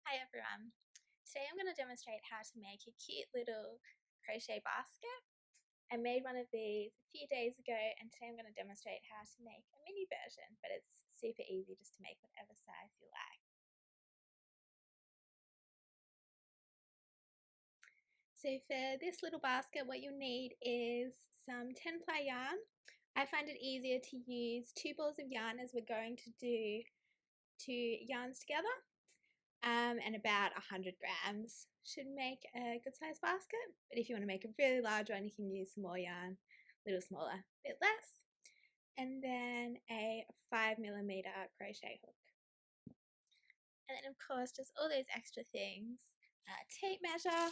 Hi everyone. Today I'm going to demonstrate how to make a cute little crochet basket. I made one of these a few days ago and today I'm going to demonstrate how to make a mini version, but it's super easy just to make whatever size you like. So for this little basket what you'll need is some 10-ply yarn. I find it easier to use 2 balls of yarn as we're going to do 2 yarns together. And about 100 grams should make a good sized basket, but if you want to make a really large one you can use some more yarn, a little smaller, a bit less, and then a 5mm crochet hook, and then of course just all those extra things. Tape measure,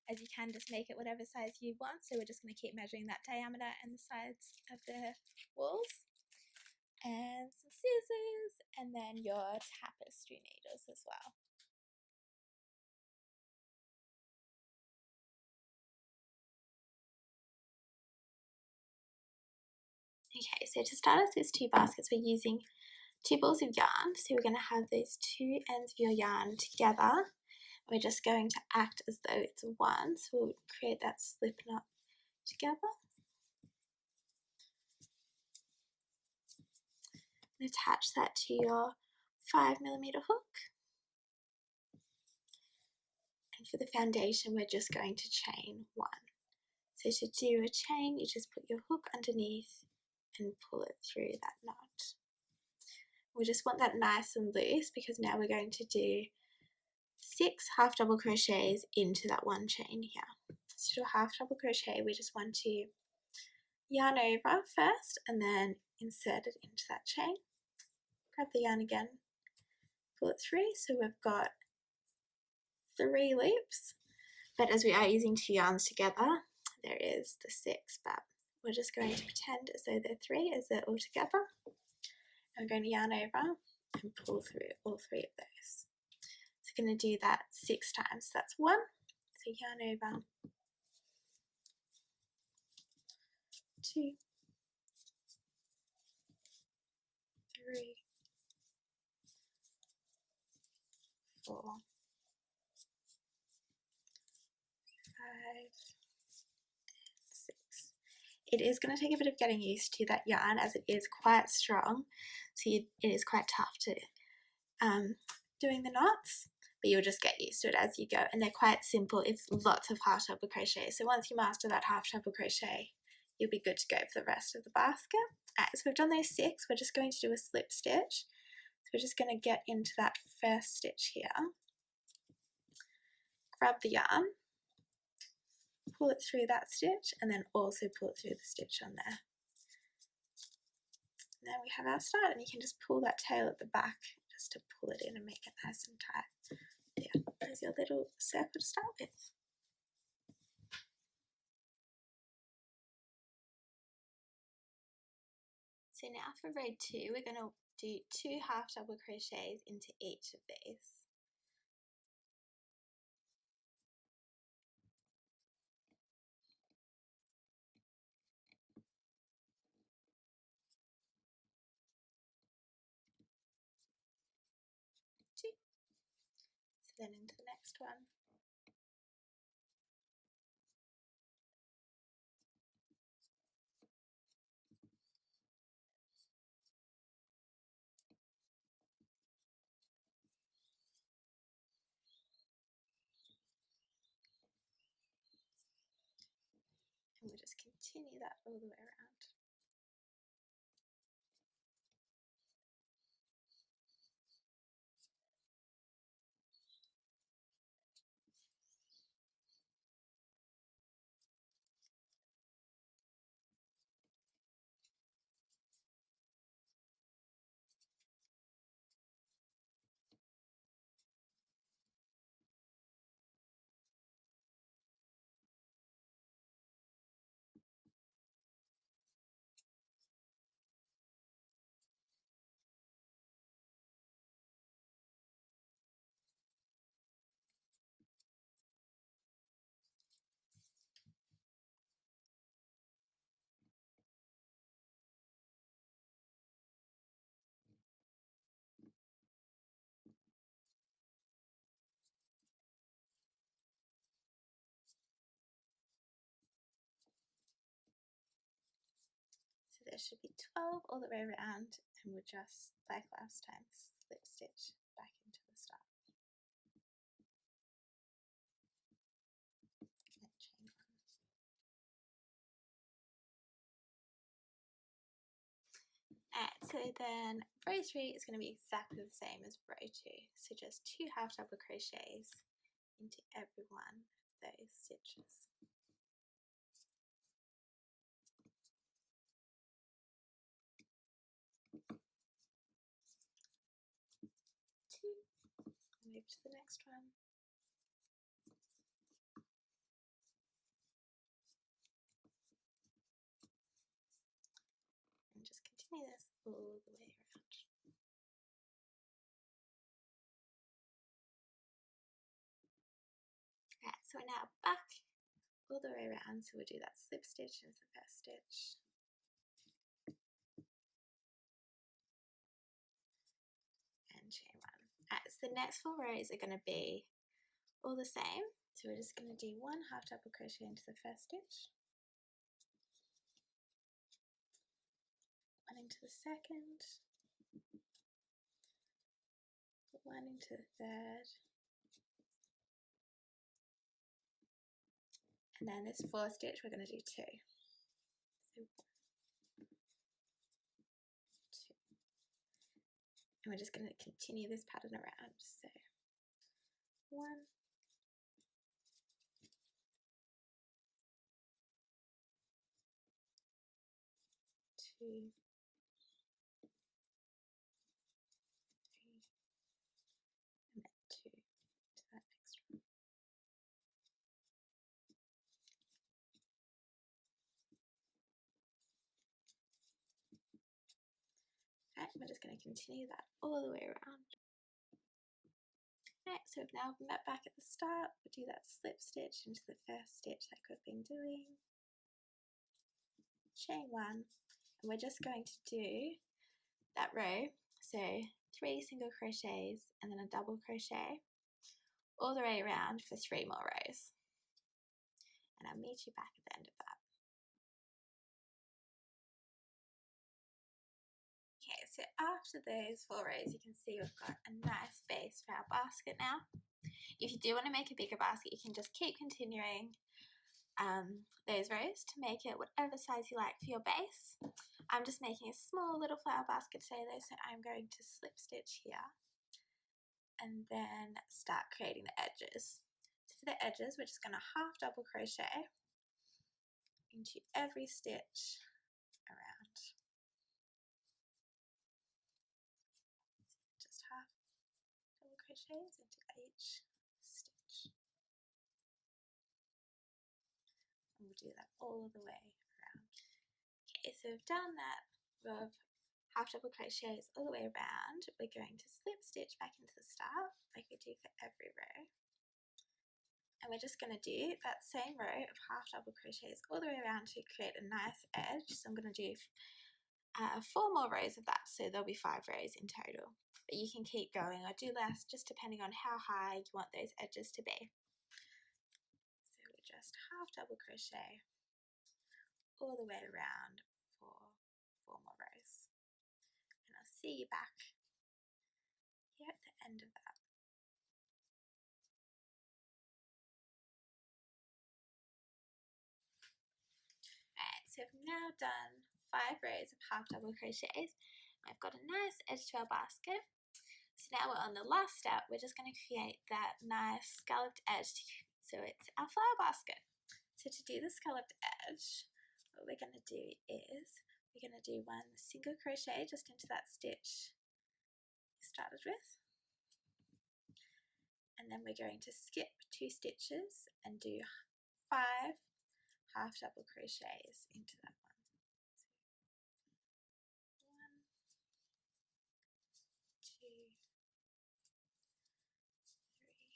as you can just make it whatever size you want, so we're just going to keep measuring that diameter and the sides of the walls, and some scissors, and then your tapestry needles as well. Okay, so to start off these 2 baskets we're using 2 balls of yarn, so we're going to have those 2 ends of your yarn together. We're just going to act as though it's one, so we'll create that slip knot together. And attach that to your 5mm hook. And for the foundation we're just going to chain 1. So to do a chain you just put your hook underneath and pull it through that knot. We just want that nice and loose because now we're going to do 6 half double crochets into that one chain here. So to do a half double crochet we just want to yarn over first and then insert it into that chain. Grab the yarn again, pull it through, so we've got 3 loops, but as we are using 2 yarns together there is the 6th, but we're just going to pretend as though they're 3 as they're all together. I'm going to yarn over and pull through all 3 of those. So I'm going to do that 6 times. So that's 1. So yarn over, 2, 3, 4, 5, 6. It is going to take a bit of getting used to that yarn as it is quite strong, so it is quite tough to doing the knots, but you'll just get used to it as you go, and they're quite simple. It's lots of half double crochet, so once you master that half double crochet you'll be good to go for the rest of the basket. Alright, so we've done those 6, we're just going to do a slip stitch. So we're just going to get into that first stitch here, grab the yarn, pull it through that stitch, and then also pull it through the stitch on there. Now we have our start, and you can just pull that tail at the back just to pull it in and make it nice and tight. There, there's your little circle to start with. So now for row 2 we're going to do 2 half double crochets into each of these. So then into the next one. And we'll just continue that all the way around. it should be 12 all the way around, and we'll just, like last time, slip stitch back into the start. And chain 1. Alright, so then row 3 is going to be exactly the same as row 2. So just 2 half double crochets into every one of those stitches. 2, move to the next one. And just continue this all the way around. Alright, so we're now back all the way around, so we'll do that slip stitch into the first stitch. And chain 1. Alright, so the next 4 rows are going to be all the same. So we're just going to do 1 half double crochet into the first stitch, 1 into the second, 1 into the third, and then this 4th stitch we're going to do 2. So 1, 2. And we're just going to continue this pattern around. So 1, 2, 3, and then 2 to that next one. Alright, we're just going to continue that all the way around. Alright, so we've now met back at the start. We'll do that slip stitch into the first stitch like we've been doing. Chain 1, and we're just going to do that row, so 3 single crochets and then a double crochet all the way around for 3 more rows. And I'll meet you back at the end of that. Okay, so after those 4 rows, you can see we've got a nice base for our basket now. If you do want to make a bigger basket, you can just keep continuing those rows to make it whatever size you like for your base. I'm just making a small little flower basket today though, so I'm going to slip stitch here and then start creating the edges. So for the edges, we're just going to half double crochet into every stitch around. Just half double crochets into each stitch. And we'll do that all the way around. Okay, so we've done that row of half double crochets all the way around. We're going to slip stitch back into the start like we do for every row. And we're just going to do that same row of half double crochets all the way around to create a nice edge. So I'm going to do 4 more rows of that, so there'll be 5 rows in total. But you can keep going or do less, just depending on how high you want those edges to be. So we're just half double crochet all the way around for 4 more rows. And I'll see you back here at the end of that. Alright, so I've now done 5 rows of half double crochets. I've got a nice edge to our basket. So now we're on the last step. We're just going to create that nice scalloped edge, so it's our flower basket. So to do the scalloped edge, what we're going to do is we're going to do 1 single crochet just into that stitch you started with, and then we're going to skip 2 stitches and do 5 half double crochets into that one. So 1, 2, 3,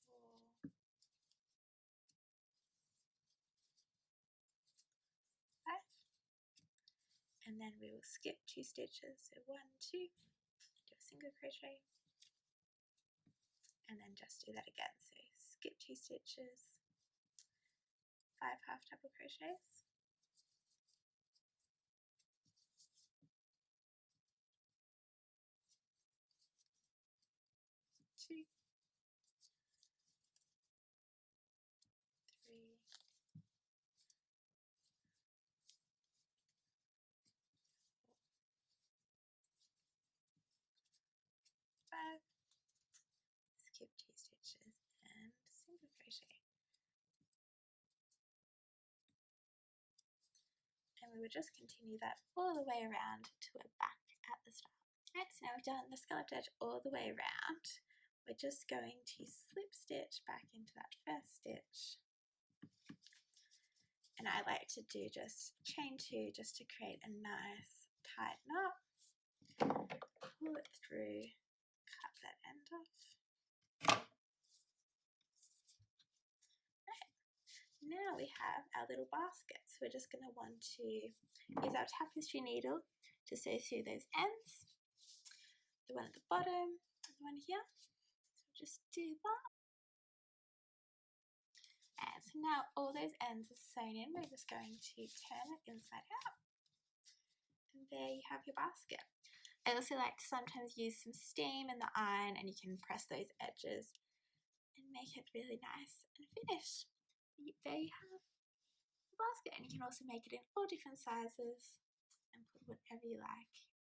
4, 5, and then we will skip 2 stitches, so 1, 2, do a single crochet, and then just do that again, so skip 2 stitches, 5 half double crochets, 2, 3, 5, skip 2 stitches and single crochet. And we will just continue that all the way around to we're back at the start. Right, so now we've done the scalloped edge all the way around. We're just going to slip stitch back into that first stitch. And I like to do just chain 2 just to create a nice tight knot. Pull it through, cut that end off. Right. Now we have our little basket. So we're just going to want to use our tapestry needle to sew through those ends. The one at the bottom and the one here. So just do that. And so now all those ends are sewn in. We're just going to turn it inside out. And there you have your basket. I also like to sometimes use some steam in the iron, and you can press those edges and make it really nice and finish. There you have the basket, and you can also make it in all different sizes and put whatever you like